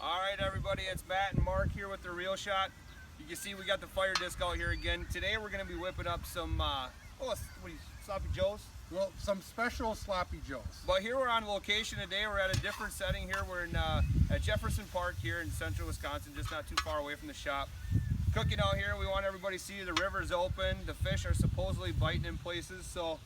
All right, everybody, it's Matt and Mark here with the Real Shot. You can see we got the FireDisc out here again. Today we're going to be whipping up some sloppy joes. Well, some special sloppy joes. But here we're on location today. We're at a different setting here. We're in at Jefferson Park here in central Wisconsin, just not too far away from the shop. Cooking out here, we want everybody to see the river's open. The fish are supposedly biting in places. So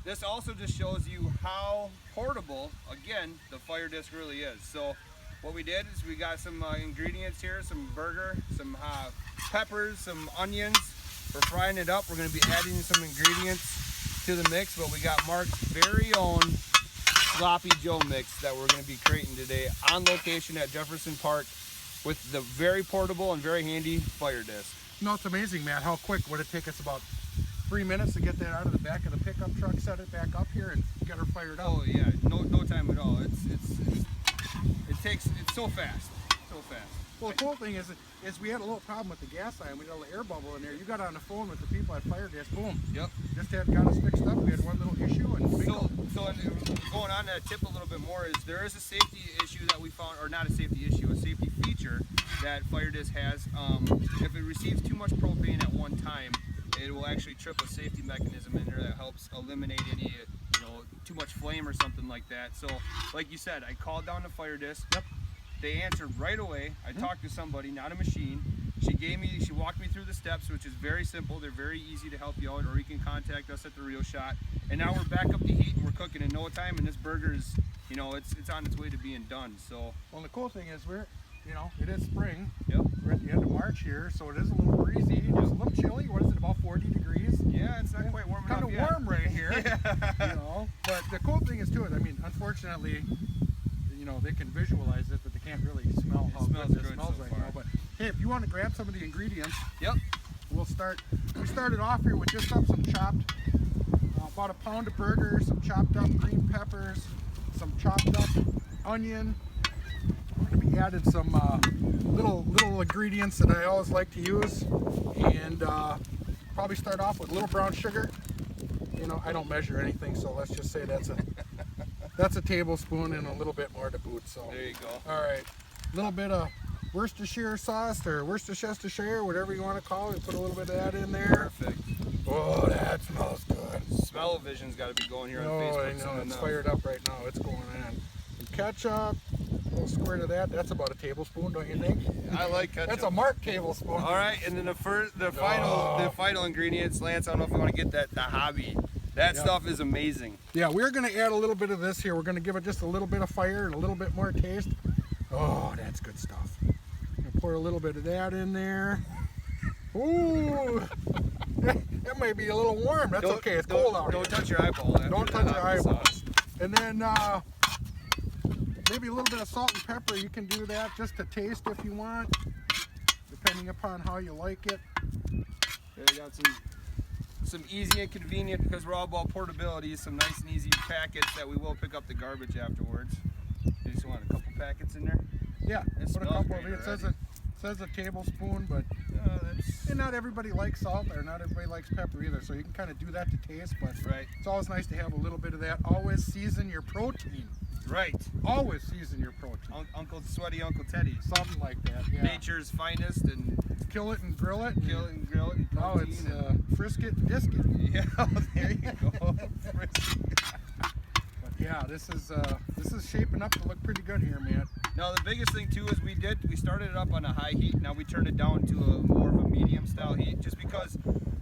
this also just shows you how portable, again, the FireDisc really is. So what we did is we got some ingredients here, some burger, some peppers, some onions. We're frying it up. We're going to be adding some ingredients to the mix, but we got Mark's very own sloppy joe mix that we're going to be creating today on location at Jefferson Park with the very portable and very handy FireDisc. No, it's amazing, man, how quick would it take us about 3 minutes to get that out of the back of the pickup truck, set it back up here, and get her fired up. Oh yeah, no time at all. It's so fast, so fast. Well, the cool thing is we had a little problem with the gas line. We got a little air bubble in there. You got on the phone with the people at FireDisc, boom. Yep. Just got us fixed up. We had one little issue, and so going on that tip a little bit more is there is a safety issue that we found, or not a safety issue, a safety feature that FireDisc has. If it receives too much propane at one time, it will actually trip a safety mechanism in there that helps eliminate any, too much flame or something like that. So, like you said, I called down the FireDisc. Yep. They answered right away. I talked to somebody, not a machine. She walked me through the steps, which is very simple. They're very easy to help you out, or you can contact us at the Real Shot. And now we're back up to heat and we're cooking in no time. And this burger is, it's on its way to being done. So. Well, the cool thing is it is spring. Yep. We're at the end of March here, so it is a little breezy. It's a little chilly. What is it? About 40 degrees. Yeah, it's not quite warm enough yet. Kind of warm right here. Yeah. But the cool thing is too, unfortunately, they can visualize it, but they can't really smell how good it smells right now. But hey, if you want to grab some of the ingredients, yep, we started off here with just some chopped, about a pound of burger, some chopped up green peppers, some chopped up onion. We're going to be adding some little ingredients that I always like to use, and probably start off with a little brown sugar. I don't measure anything, so let's just say that's a tablespoon and a little bit more to boot. So there you go. All right, a little bit of Worcestershire sauce or Worcestershire, whatever you want to call it. Put a little bit of that in there. Perfect. Oh, that smells good. Smell-o-vision's got to be going here on Facebook. Facebook. I know, it's fired up right now. It's going on. Some ketchup, a little squirt of that. That's about a tablespoon, don't you think? I like ketchup. That's a Mark tablespoon. All right, and then the final ingredients, Lance. I don't know if you want to get the hobby. That stuff is amazing. Yeah, we're going to add a little bit of this here. We're going to give it just a little bit of fire and a little bit more taste. Oh, that's good stuff. Pour a little bit of that in there. Ooh, that might be a little warm. That's okay. It's cold out here. Don't touch your eyeball. Don't touch your eyeballs. And then maybe a little bit of salt and pepper. You can do that just to taste if you want, depending upon how you like it. There we got some easy and convenient, because we're all about portability, some nice and easy packets that we will pick up the garbage afterwards. You just want a couple packets in there? Yeah, put a couple of it. It says a tablespoon, but and not everybody likes salt, or not everybody likes pepper either, so you can kind of do that to taste, but it's always nice to have a little bit of that. Always season your protein. Right. Always season your protein. Sweaty Uncle Teddy. Something like that, yeah. Nature's finest, and kill it and grill it. Kill it and grill it. And oh, it's frisk it and disc it. Yeah, there you go. But yeah, this is shaping up to look pretty good here, man. Now the biggest thing too is we started it up on a high heat. Now we turned it down to more of a medium style heat, just because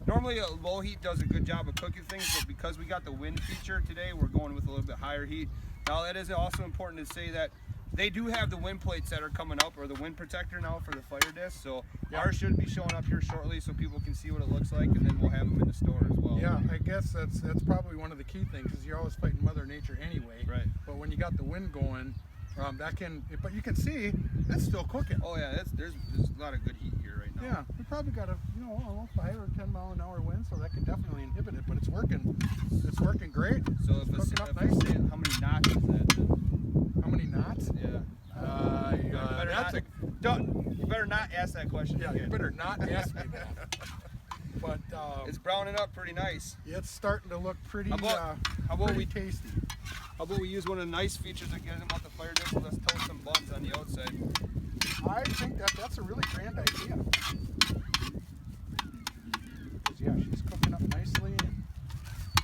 normally a low heat does a good job of cooking things, but because we got the wind feature today, we're going with a little bit higher heat. Now that is also important to say that they do have the wind plates that are coming up, or the wind protector now for the FireDisc, so ours should be showing up here shortly so people can see what it looks like, and then we'll have them in the store as well. Yeah, I guess that's probably one of the key things, because you're always fighting Mother Nature anyway. Right. But when you got the wind going, but you can see it's still cooking. Oh yeah, there's a lot of good heat here right now. Yeah, we probably got a 5 or 10 mile an hour wind, so that can definitely inhibit it. But it's working. It's working great. So if I say how many knots is that? Then? How many knots? Yeah. You better not ask that question. Yeah, again. you better not ask me that. But it's browning up pretty nice. It's starting to look pretty. How about pretty tasty? How about we use one of the nice features again about the FireDisc? Let's toast some buns on the outside. I think that's a really grand idea. Because yeah, she's cooking up nicely and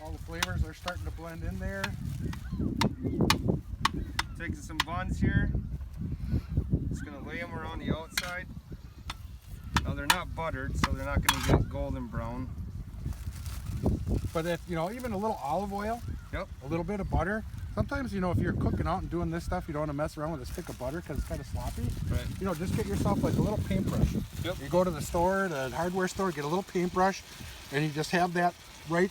all the flavors are starting to blend in there. Taking some buns here. Just gonna lay them around the outside. Now they're not buttered, so they're not gonna get golden brown. But if, you know, even a little olive oil, Yep. a little bit of butter. Sometimes, you know, if you're cooking out and doing this stuff, you don't want to mess around with a stick of butter because it's kind of sloppy. Right. You know, just get yourself like a little paintbrush. Yep. You go to the store, the hardware store, get a little paintbrush, and you just have that right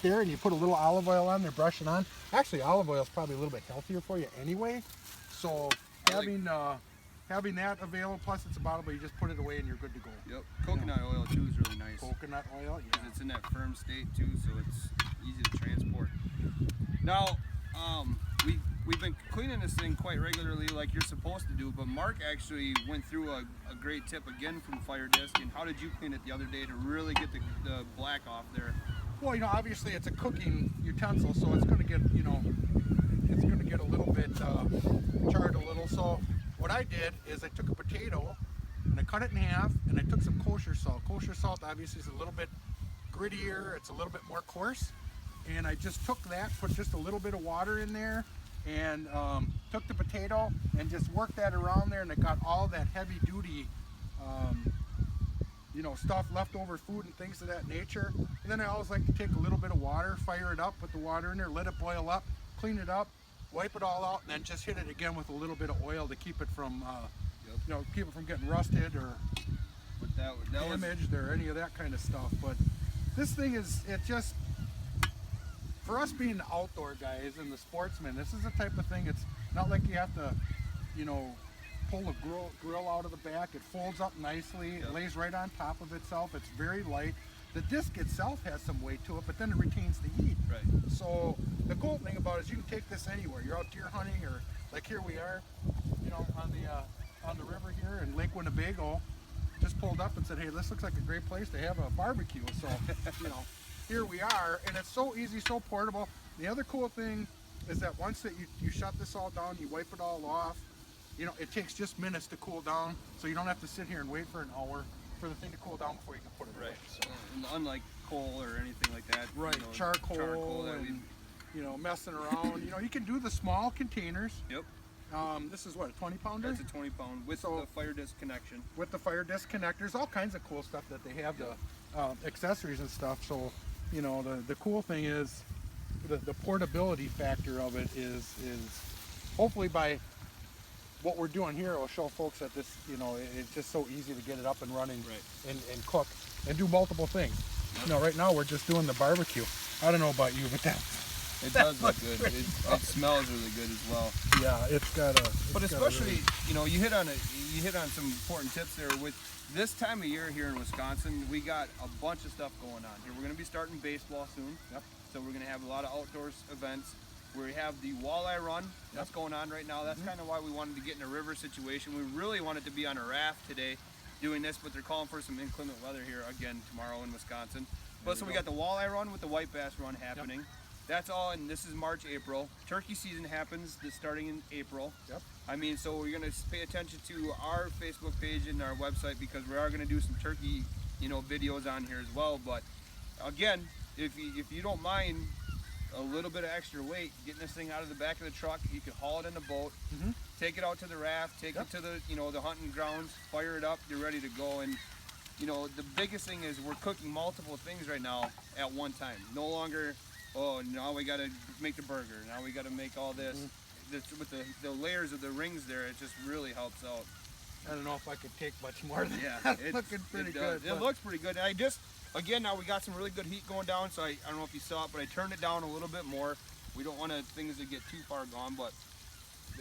there, and you put a little olive oil on there, brush it on. Actually, olive oil is probably a little bit healthier for you anyway. So having that available, plus it's a bottle, but you just put it away and you're good to go. Yep. Coconut oil too is really nice. Coconut oil, yeah. 'Cause it's in that firm state too, so it's easy to transport. Now, we've been cleaning this thing quite regularly, like you're supposed to do. But Mark actually went through a great tip again from FireDisc. And how did you clean it the other day to really get the black off there? Well, you know, obviously it's a cooking utensil, so it's going to get, you know, it's going to get a little bit charred a little. So what I did is I took a potato and I cut it in half, and I took some kosher salt. Kosher salt obviously is a little bit grittier, it's a little bit more coarse, and I just took that, put just a little bit of water in there, and took the potato and just worked that around there, and it got all that heavy duty you know, stuff, leftover food and things of that nature. And then I always like to take a little bit of water, fire it up, put the water in there, let it boil up, clean it up, wipe it all out, and then just hit it again with a little bit of oil to keep it from you know, keep it from getting rusted or damaged or any of that kind of stuff. But this thing is, it just, for us being the outdoor guys and the sportsmen, this is the type of thing, it's not like you have to, you know, pull the grill out of the back. It folds up nicely. It lays right on top of itself. It's very light. The disc itself has some weight to it, but then it retains the heat. Right. So the cool thing about it is you can take this anywhere. You're out deer hunting, or like here we are, you know, on the river here in Lake Winnebago. Just pulled up and said, hey, this looks like a great place to have a barbecue. So, you know, here we are, and it's so easy, so portable. The other cool thing is that once that you shut this all down, you wipe it all off, you know, it takes just minutes to cool down, so you don't have to sit here and wait for an hour for the thing to cool down before you can put it away. So, unlike coal or anything like that. right, You know, charcoal that and, you know, messing around. You know, you can do the small containers. Yep. This is what, a 20 pounder? That's a 20 pound with the FireDisc connection. With the FireDisc connectors, all kinds of cool stuff that they have, the accessories and stuff. So, you know, the cool thing is the portability factor of it is hopefully by what we're doing here, it will show folks that this, you know, it's just so easy to get it up and running, right, and cook and do multiple things. You know, right now we're just doing the barbecue. I don't know about you, but it does look good. It smells really good as well. Yeah, it's got a. But especially, you know, you hit on some important tips there. With this time of year here in Wisconsin, we got a bunch of stuff going on here. We're going to be starting baseball soon. Yep. So we're going to have a lot of outdoors events. We have the walleye run that's going on right now. That's kind of why we wanted to get in a river situation. We really wanted to be on a raft today doing this, but they're calling for some inclement weather here again tomorrow in Wisconsin. But so we got the walleye run with the white bass run happening. Yep. That's all, and this is March, April. Turkey season happens starting in April. Yep. I mean, so we're gonna pay attention to our Facebook page and our website, because we are gonna do some turkey, you know, videos on here as well. But again, if you don't mind a little bit of extra weight, getting this thing out of the back of the truck, you can haul it in the boat, take it out to the raft, take it to the, you know, the hunting grounds, fire it up, you're ready to go. And you know, the biggest thing is we're cooking multiple things right now at one time. No longer, oh, now we got to make the burger, now we got to make all this. With the layers of the rings there, it just really helps out. I don't know if I could take much more than that. It's looking pretty good. It looks pretty good. And again, now we got some really good heat going down, so I don't know if you saw it, but I turned it down a little bit more. We don't want things to get too far gone, but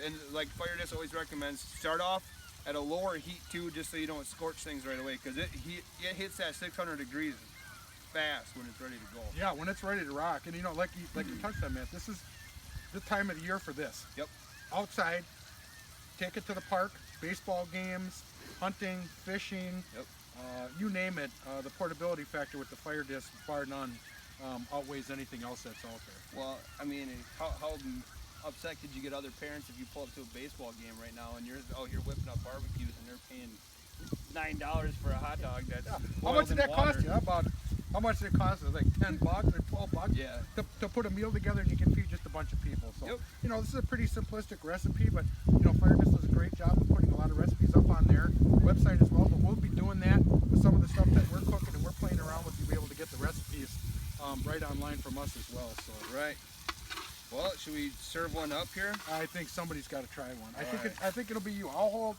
and like FireDisc always recommends, start off at a lower heat too, just so you don't scorch things right away, because it hits that 600 degrees fast when it's ready to go. Yeah, when it's ready to rock. And you know, like you touched on, Matt, this is the time of the year for this. Yep. Outside, take it to the park, baseball games, hunting, fishing. Yep. You name it, the portability factor with the FireDisc, bar none, outweighs anything else that's out there. Well, I mean, how upset could you get other parents if you pull up to a baseball game right now and you're out here whipping up barbecues and they're paying $9 for a hot dog that's How much did that cost you? How much did it cost? It was like $10 or $12 Yeah. to put a meal together, and you can feed just a bunch of people. So, Yep. you know, this is a pretty simplistic recipe, but, you know, FireDisc does a great job of putting a lot of recipes up on their website as well. But we'll be doing that with some of the stuff that we're cooking and we're playing around with. You'll be able to get the recipes right online from us as well. So, Right. Well, should we serve one up here? I think somebody's got to try one. Right. I think it'll be you. I'll hold.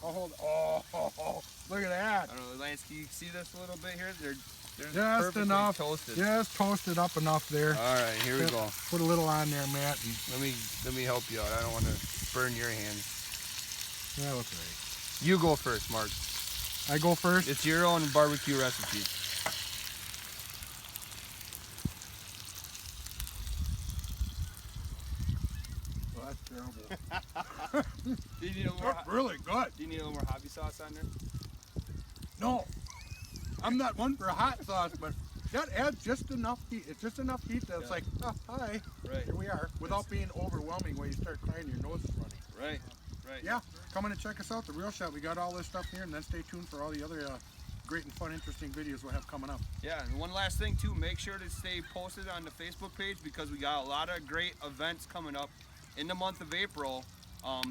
Oh, look at that. I don't know, Lance, can you see this a little bit here? They're Just perfectly enough. toasted. Just toasted up enough there. All right, here we go. Put a little on there, Matt. And Let me help you out. I don't want to burn your hands. that looks right. You go first, Mark. I go first. It's your own barbecue recipe. Oh, that's terrible. Do you need a little more? That's really good. Do you need a little more hobby sauce on there? No, I'm not one for hot sauce, but that adds just enough heat. It's just enough heat that it's like, oh, hi, Right. here we are, without being overwhelming where you start crying, your nose is running. Right. Right. Yeah, come in and check us out, The Real Shot. We got all this stuff here, and then stay tuned for all the other great and fun, interesting videos we'll have coming up. Yeah, and one last thing too, make sure to stay posted on the Facebook page because we got a lot of great events coming up in the month of April.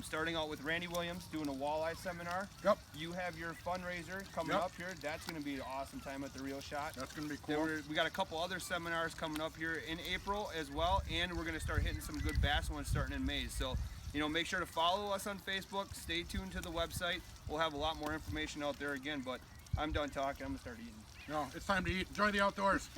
Starting out with Randy Williams doing a walleye seminar. Yep, You have your fundraiser coming Yep. up here. That's going to be an awesome time at the Real Shot. that's going to be Then cool. we got a couple other seminars coming up here in April as well, and we're going to start hitting some good bass ones starting in May. So, you know, make sure to follow us on Facebook. Stay tuned to the website. We'll have a lot more information out there again, but I'm done talking. I'm going to start eating. No, it's time to eat. Enjoy the outdoors.